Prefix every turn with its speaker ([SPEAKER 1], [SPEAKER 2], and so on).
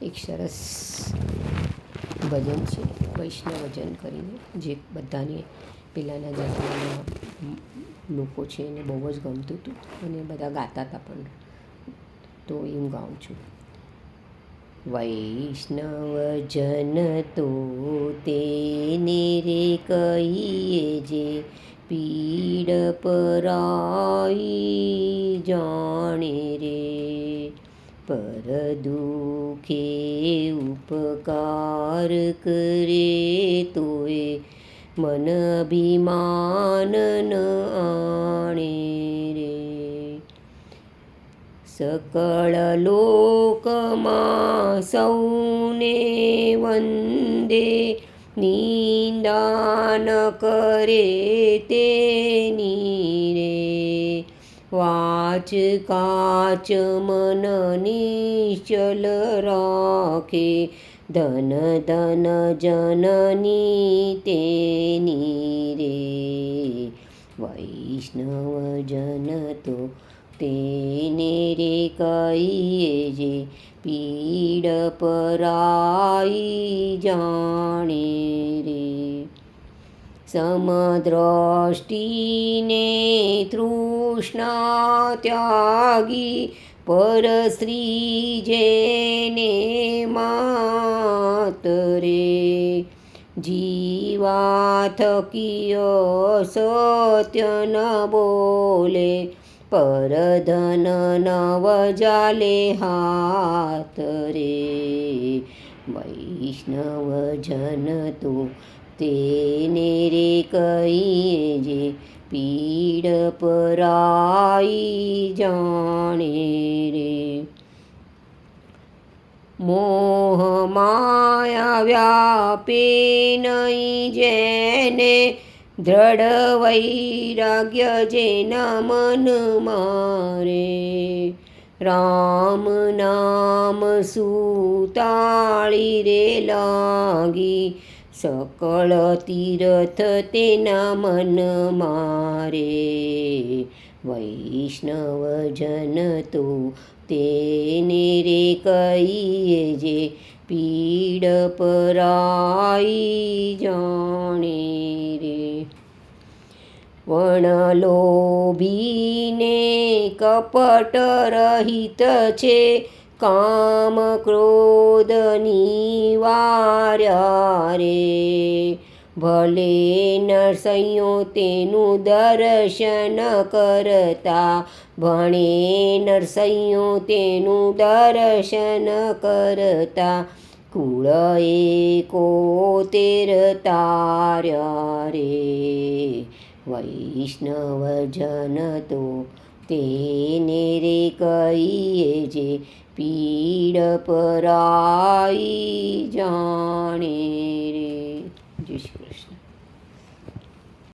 [SPEAKER 1] એક સરસ ભજન છે વૈષ્ણવજન કરીને, જે બધાને પહેલાંના જમાનાના લોકો છે એને બહુ જ ગમતું હતું અને બધા ગાતા હતા પણ. તો એ હું ગાઉં છું. વૈષ્ણવજન તો તેને રે કહીએ જે પીડ પરાઈ જાણે રે, પર દુખે ઉપકાર કરે તોય મન અભિમાન ન આણે રે. સકળ લોકમાં સૌને વંદે, નિંદા ન કરે તેની રે. વાચ કાચ મન નિશ્ચલ રાખે, ધન ધન જનની તેની રે. વૈષ્ણવજન તો તેને રે કહીએ જે પીડ પરાઈ જાણે રે. સમદ્રષ્ટિને તૃષ્ણા ત્યાગી, પરસ્ત્રી જેને માત રે. જીવા થકી અસત્ય ન બોલે, પરધન ન વજાલે હાથ રે. વૈષ્ણવજન તો તેને રે કહીએ જે પીડ પરાઈ જાણે રે. મોહ માયા વ્યાપે નહીં જેને, દ્રઢ વૈરાગ્ય જેના મનમાં રે. રામ નામ સુતાળી રે લાગી, સકળ તીર્થ તેના મનમાં રે. વૈષ્ણવજન તો તેને રે કહીએ જે પીડ પરાઈ જાણે રે. વણલોભીને કપટ રહિત છે, કામ ક્રોધ નિવાર્યા રે. ભલે નરસૈયો તેનું દર્શન કરતા, ભણે નરસૈયો તેનું દર્શન કરતા. કુળ એકોતેર તાર્યા રે. વૈષ્ણવજન તો તેને રે કહીએ જે પીડ પરાઈ જાણે રે. જય શ્રી કૃષ્ણ.